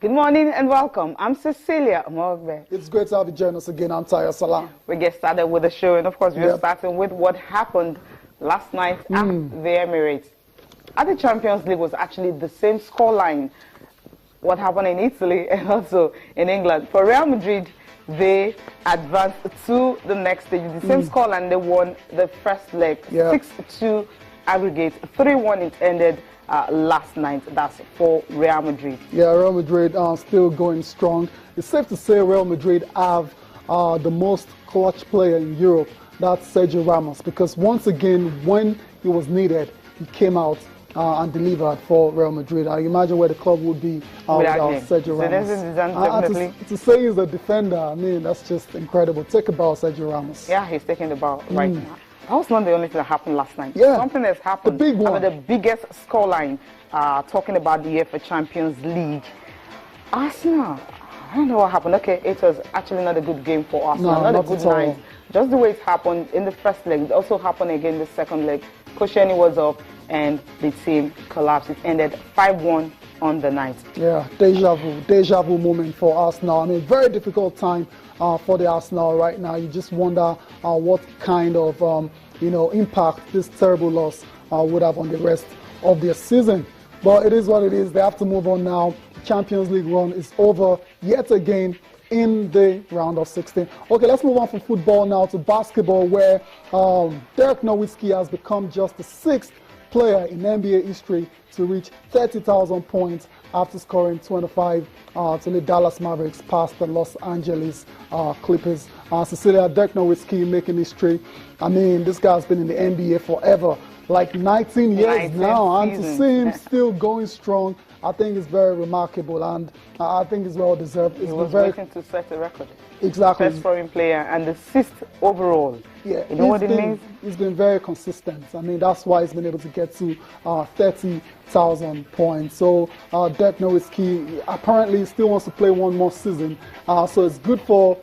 Good morning and welcome. I'm Cecilia Mogbe. It's great to have you join us again. I'm Taya Salam. We get started with the show, and of course, we're starting with what happened last night at the Emirates. At the Champions League was actually the same scoreline. What happened in Italy and also in England. For Real Madrid, they advanced to the next stage. The same scoreline, they won the first leg, 6-2 aggregate, 3-1 it ended last night. That's for Real Madrid. Yeah, Real Madrid are still going strong. It's safe to say Real Madrid have the most clutch player in Europe. That's Sergio Ramos, because once again, when he was needed, he came out and delivered for Real Madrid. I imagine where the club would be without Sergio Ramos. To say he's a defender, I mean, that's just incredible. Take about Sergio Ramos. Yeah, he's taking the ball right now. That was not the only thing that happened last night. Yeah. Something that's happened. The big one. The biggest scoreline, talking about the UEFA Champions League. Arsenal, I don't know what happened. Okay, it was actually not a good game for Arsenal. No, not a good night. Just the way it happened in the first leg. It also happened again in the second leg. Koscielny was up and the team collapsed. It ended 5-1 on the night. Yeah, deja vu moment for Arsenal. I mean, very difficult time for the Arsenal right now. You just wonder what kind of impact this terrible loss would have on the rest of their season. But it is what it is. They have to move on now. Champions League run is over yet again in the round of 16. Okay, let's move on from football now to basketball, where Dirk Nowitzki has become just the 6th player in NBA history to reach 30,000 points after scoring 25 to the Dallas Mavericks past the Los Angeles Clippers. Cecilia, Dirk Nowitzki making history. I mean, this guy's been in the NBA forever, like 19 years now, and to see him still going strong, I think it's very remarkable, and I think it's well deserved. He was waiting to set a record. Exactly. Best foreign player and the 6th overall. Yeah, you know what it means? He's been very consistent. I mean, that's why he's been able to get to 30,000 points. So Dirk Nowitzki apparently still wants to play one more season. So it's good for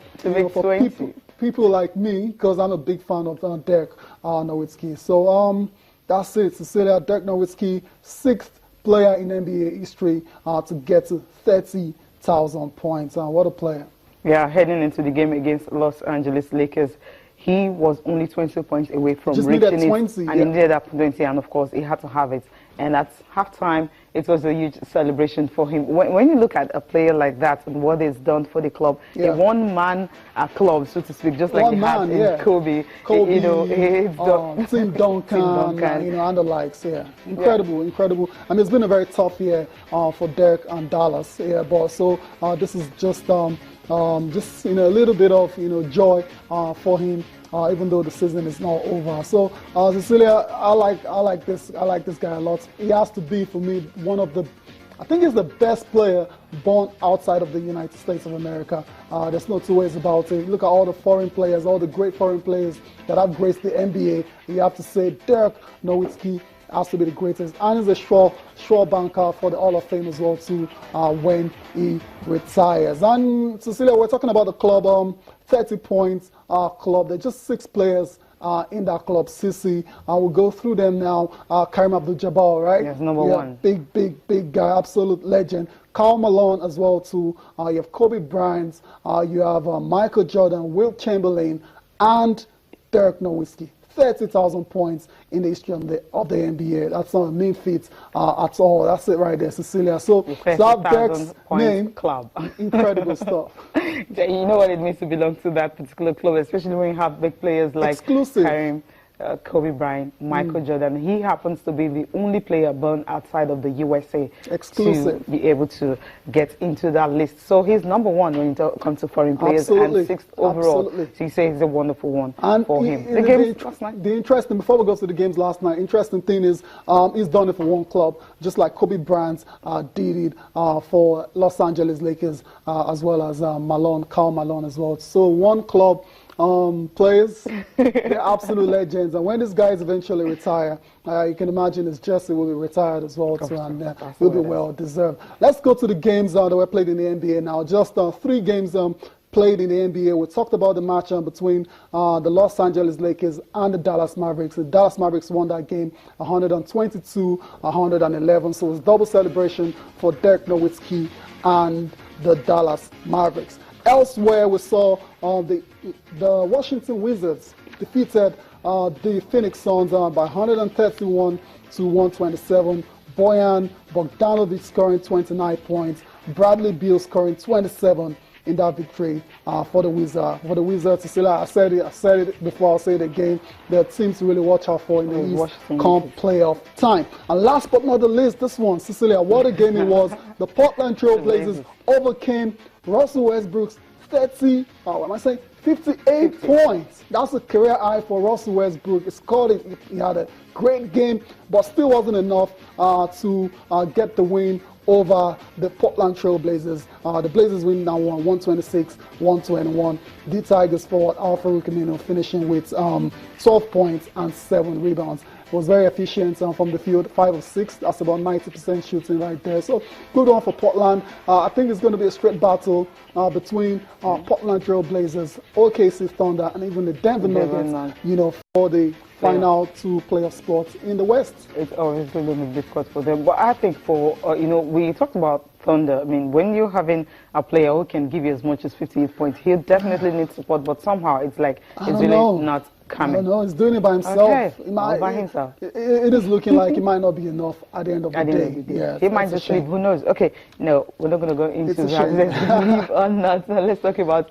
people like me, because I'm a big fan of Dirk Nowitzki. So that's it, Cecilia. Dirk Nowitzki, 6th player in NBA history to get to 30,000 points. What a player. Yeah, heading into the game against Los Angeles Lakers, he was only 20 points away from reaching it, and he needed that 20, and of course he had to have it. And at halftime, it was a huge celebration for him. When you look at a player like that and what he's done for the club, a one-man club, so to speak, just like he had in Kobe, Tim Duncan, and the likes. Incredible. I mean, it's been a very tough year for Dirk and Dallas. But so this is just a little bit of joy for him, even though the season is not over. So Cecilia, I like this guy a lot. He has to be, for me, one of the, I think he's the best player born outside of the United States of America. There's no two ways about it. Look at all the foreign players, all the great foreign players that have graced the NBA. You have to say Dirk Nowitzki has to be the greatest, and he's a sure banker for the Hall of Fame as well too when he retires. And Cecilia, we're talking about the club, 30 points club. There are just 6 players in that club. Sisi, we'll go through them now. Kareem Abdul-Jabbar, right? Yes, number one. Big guy, absolute legend. Karl Malone as well too. You have Kobe Bryant. You have Michael Jordan, Wilt Chamberlain, and Dirk Nowitzki. 30,000 points in the history of the NBA. That's not a mean feat at all. That's it right there, Cecilia. So that Dirk's name, club. Incredible stuff. You know what it means to belong to that particular club, especially when you have big players like Kareem, Kobe Bryant, Michael Jordan. He happens to be the only player born outside of the USA to be able to get into that list. So he's number one when it comes to foreign players and 6th overall. So you say he's a wonderful one for him. The games last night. The interesting, before we go to the games last night, interesting thing is he's done it for one club, just like Kobe Bryant did it for Los Angeles Lakers, as well as Karl Malone as well. So one club. Players, they're absolute legends, and when these guys eventually retire, you can imagine his jersey will be retired as well too, and will be well deserved. Let's go to the games that were played in the NBA now. Just 3 games played in the NBA. We talked about the match between the Los Angeles Lakers and the Dallas Mavericks. The Dallas Mavericks won that game 122-111. So it was double celebration for Dirk Nowitzki and the Dallas Mavericks. Elsewhere, we saw the Washington Wizards defeated the Phoenix Suns by 131-127. Bojan Bogdanovic scoring 29 points. Bradley Beal scoring 27 in that victory for the Wizards. Cecilia, I said it before, I'll say it again. There are teams to really watch out for in the East come playoff time. And last but not the least, this one, Cecilia, what a game it was. The Portland Trail Blazers overcame Russell Westbrook's 58 points. That's a career high for Russell Westbrook. He scored it. He had a great game, but still wasn't enough to get the win over the Portland Trail Blazers. The Blazers win now 126-121. The Tigers forward Al-Farouq Aminu finishing with 12 points and 7 rebounds. Was very efficient from the field, 5 of 6. That's about 90% shooting right there. So good one for Portland. I think it's going to be a straight battle between Portland Trail Blazers, OKC Thunder, and even the Denver Nuggets. For the final 2 playoff spots in the West. It's always going to be difficult for them. But I think for we talked about Thunder. I mean, when you're having a player who can give you as much as 58 points, he'll definitely need support. But somehow it's like it's really not coming. No, he's doing it by himself. Okay, by himself. It is looking like it might not be enough at the end of the day. Yeah, he might just leave. Who knows? Okay, no, we're not going to go into that. Let's leave on that. Let's talk about